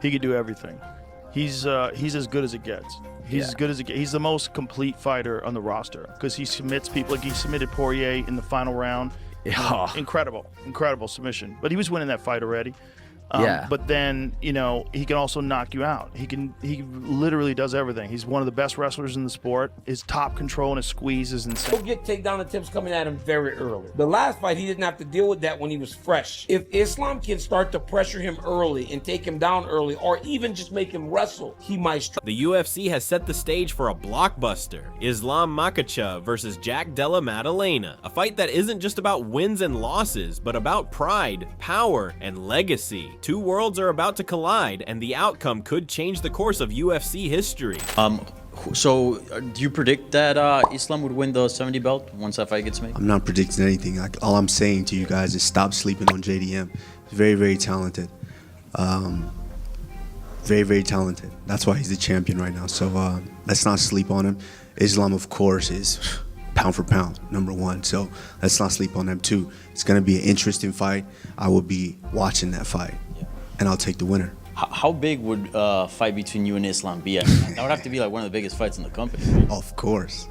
He could do everything. He's as good as it gets. He's as good as it gets. He's the most complete fighter on the roster because he submits people. Like he submitted Poirier in the final round. Yeah. Incredible submission. But he was winning that fight already. But then, he can also knock you out. He literally does everything. He's one of the best wrestlers in the sport. His top control and his squeeze is insane. He'll get takedown attempts coming at him very early. The last fight, he didn't have to deal with that when he was fresh. If Islam can start to pressure him early and take him down early, or even just make him wrestle, he might struggle. The UFC has set the stage for a blockbuster, Islam Makhachev versus Jack Della Maddalena, a fight that isn't just about wins and losses, but about pride, power, and legacy. Two worlds are about to collide, and the outcome could change the course of UFC history. So, do you predict that Islam would win the 70 belt once that fight gets made? I'm not predicting anything. All I'm saying to you guys is stop sleeping on JDM. He's very, very talented. Very, very talented. That's why he's the champion right now. So let's not sleep on him. Islam, of course, is pound for pound, #1. So let's not sleep on them too. It's going to be an interesting fight. I will be watching that fight, and I'll take the winner. How big would a fight between you and Islam be? That would have to be like one of the biggest fights in the company. Of course.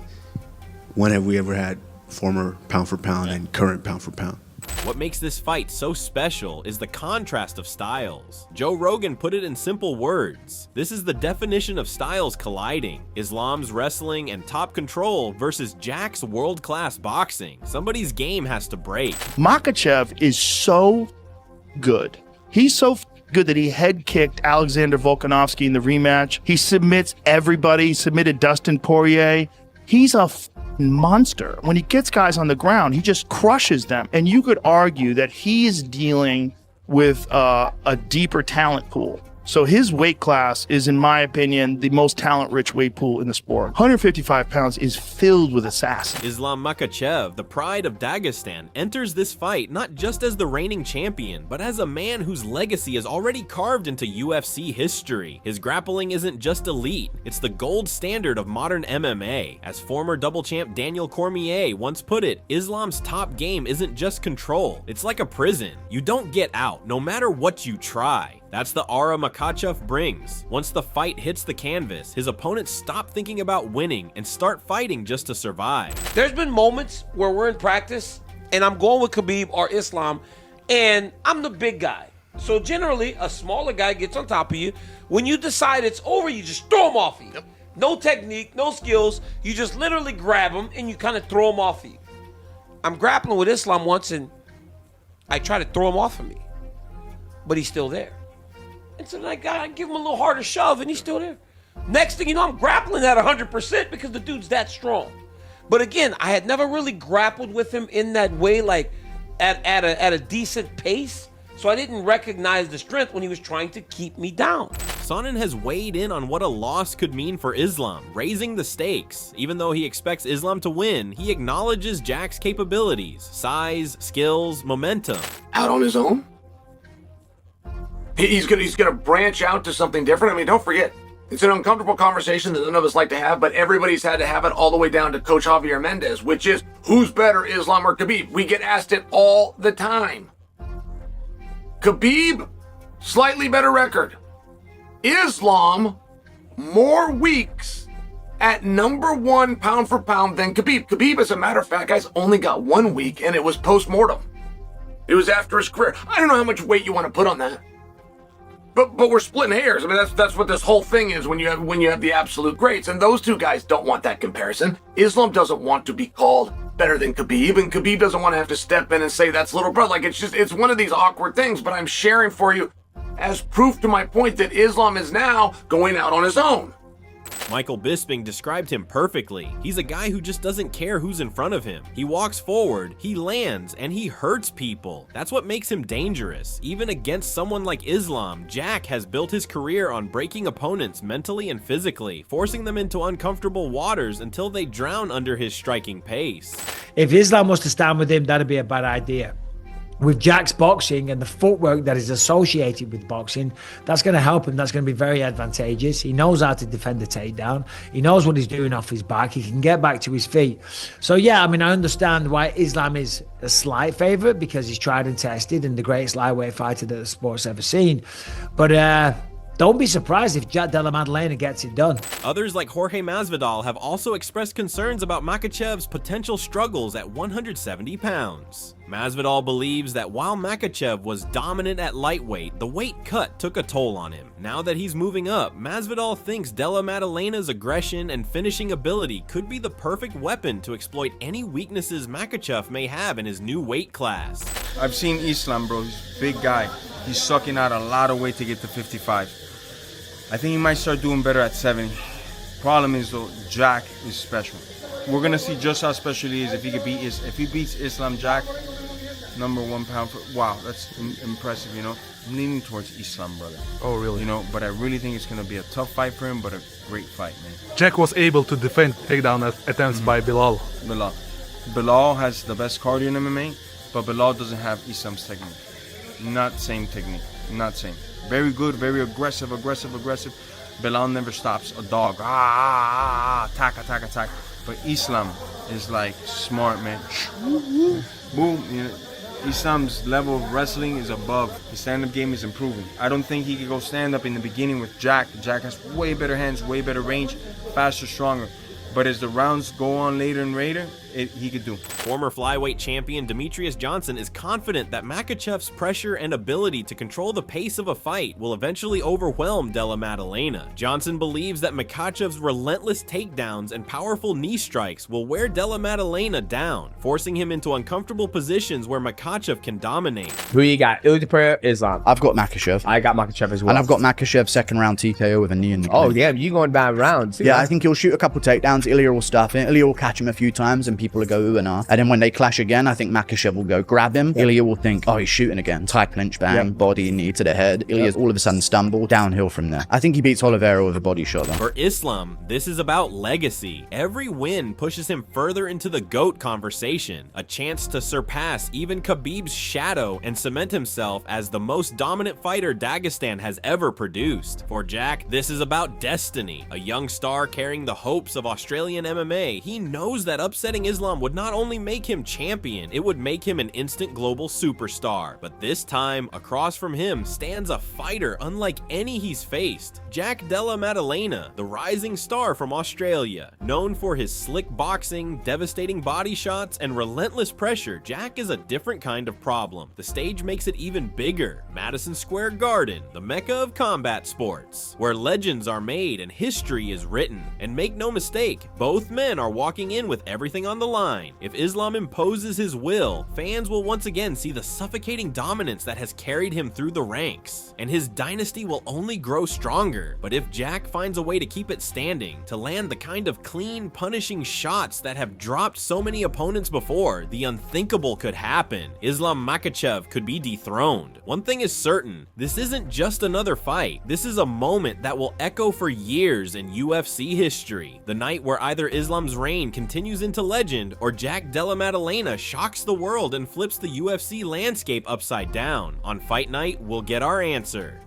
When have we ever had former pound for pound and current pound for pound? What makes this fight so special is the contrast of styles. Joe Rogan put it in simple words. This is the definition of styles colliding. Islam's wrestling and top control versus Jack's world-class boxing. Somebody's game has to break. Makhachev is so good. He's so good that he head kicked Alexander Volkanovski in the rematch. He submits everybody. He submitted Dustin Poirier. He's a monster. When he gets guys on the ground, he just crushes them. And you could argue that he is dealing with a deeper talent pool. So his weight class is, in my opinion, the most talent-rich weight pool in the sport. 155 pounds is filled with assassins. Islam Makhachev, the pride of Dagestan, enters this fight not just as the reigning champion, but as a man whose legacy is already carved into UFC history. His grappling isn't just elite, it's the gold standard of modern MMA. As former double champ Daniel Cormier once put it, Islam's top game isn't just control, it's like a prison. You don't get out, no matter what you try. That's the aura Makhachev brings. Once the fight hits the canvas, his opponents stop thinking about winning and start fighting just to survive. There's been moments where we're in practice and I'm going with Khabib or Islam and I'm the big guy. So generally, a smaller guy gets on top of you. When you decide it's over, you just throw him off of you. No technique, no skills. You just literally grab him and you kind of throw him off of you. I'm grappling with Islam once and I try to throw him off of me, but he's still there. And so I give him a little harder shove, and he's still there. Next thing you know, I'm grappling at 100% because the dude's that strong. But again, I had never really grappled with him in that way, like at a decent pace. So I didn't recognize the strength when he was trying to keep me down. Sonnen has weighed in on what a loss could mean for Islam, raising the stakes. Even though he expects Islam to win, he acknowledges Jack's capabilities, size, skills, momentum. Out on his own? He's gonna branch out to something different. I mean, don't forget, it's an uncomfortable conversation that none of us like to have, but everybody's had to have it all the way down to Coach Javier Mendez, which is, who's better, Islam or Khabib? We get asked it all the time. Khabib, slightly better record. Islam, more weeks at #1 pound for pound than Khabib. Khabib, as a matter of fact, guys, only got 1 week, and it was post-mortem. It was after his career. I don't know how much weight you want to put on that. But we're splitting hairs. I mean, that's what this whole thing is when you have the absolute greats, and those two guys don't want that comparison. Islam doesn't want to be called better than Khabib, and Khabib doesn't want to have to step in and say that's little brother. Like, it's one of these awkward things, but I'm sharing for you as proof to my point that Islam is now going out on his own. Michael Bisping described him perfectly. He's a guy who just doesn't care who's in front of him. He walks forward, he lands, and he hurts people. That's what makes him dangerous. Even against someone like Islam, Jack has built his career on breaking opponents mentally and physically, forcing them into uncomfortable waters until they drown under his striking pace. If Islam was to stand with him, that'd be a bad idea. With Jack's boxing and the footwork that is associated with boxing, that's going to help him. That's going to be very advantageous. He knows how to defend the takedown. He knows what he's doing off his back. He can get back to his feet. So yeah, I mean, I understand why Islam is a slight favorite because he's tried and tested and the greatest lightweight fighter that the sport's ever seen. But Don't be surprised if Jack Della Maddalena gets it done. Others like Jorge Masvidal have also expressed concerns about Makhachev's potential struggles at 170 pounds. Masvidal believes that while Makhachev was dominant at lightweight, the weight cut took a toll on him. Now that he's moving up, Masvidal thinks Della Maddalena's aggression and finishing ability could be the perfect weapon to exploit any weaknesses Makhachev may have in his new weight class. I've seen Islam, bro. He's a big guy. He's sucking out a lot of weight to get to 55. I think he might start doing better at 70. Problem is though, Jack is special. We're gonna see just how special he is if he could beat if he beats Islam Jack, #1 pound for. Wow, that's impressive. You know, I'm leaning towards Islam, brother. Oh, really? You know, but I really think it's gonna be a tough fight for him, but a great fight, man. Jack was able to defend takedown attempts by Bilal. Bilal has the best cardio in MMA, but Bilal doesn't have Islam's technique. Not same technique. Not same. Very good, very aggressive. Bilal never stops. A dog. Attack. But Islam is like smart, man. Boom. You know, Islam's level of wrestling is above. His stand-up game is improving. I don't think he could go stand-up in the beginning with Jack. Jack has way better hands, way better range, faster, stronger. But as the rounds go on later and later, he could do. Former flyweight champion Demetrius Johnson is confident that Makhachev's pressure and ability to control the pace of a fight will eventually overwhelm Della Maddalena. Johnson believes that Makhachev's relentless takedowns and powerful knee strikes will wear Della Maddalena down, forcing him into uncomfortable positions where Makhachev can dominate. Who you got? Ilya Islam. I've got Makhachev. I got Makhachev as well. And I've got Makhachev second round TKO with a knee in the Oh, yeah, you going bad rounds. Yeah, I think he'll shoot a couple takedowns. Ilya will stuff it. Ilya will catch him a few times and people will go ooh and ah. And then when they clash again, I think Makhachev will go grab him. Ilya will think, oh, he's shooting again. Tie clinch, bang, body, knee to the head. Ilya's all of a sudden stumble, downhill from there. I think he beats Oliveira with a body shot though. For Islam, this is about legacy. Every win pushes him further into the GOAT conversation, a chance to surpass even Khabib's shadow and cement himself as the most dominant fighter Dagestan has ever produced. For Jack, this is about destiny. A young star carrying the hopes of Australian MMA. He knows that upsetting Islam would not only make him champion, it would make him an instant global superstar. But this time, across from him stands a fighter unlike any he's faced. Jack Della Maddalena, the rising star from Australia. Known for his slick boxing, devastating body shots, and relentless pressure, Jack is a different kind of problem. The stage makes it even bigger. Madison Square Garden, the mecca of combat sports, where legends are made and history is written. And make no mistake, both men are walking in with everything on the line. If Islam imposes his will, fans will once again see the suffocating dominance that has carried him through the ranks, and his dynasty will only grow stronger. But if Jack finds a way to keep it standing, to land the kind of clean, punishing shots that have dropped so many opponents before, the unthinkable could happen. Islam Makhachev could be dethroned. One thing is certain, this isn't just another fight. This is a moment that will echo for years in UFC history. The night where either Islam's reign continues into legend or Jack Della Maddalena shocks the world and flips the UFC landscape upside down. On Fight Night, we'll get our answer.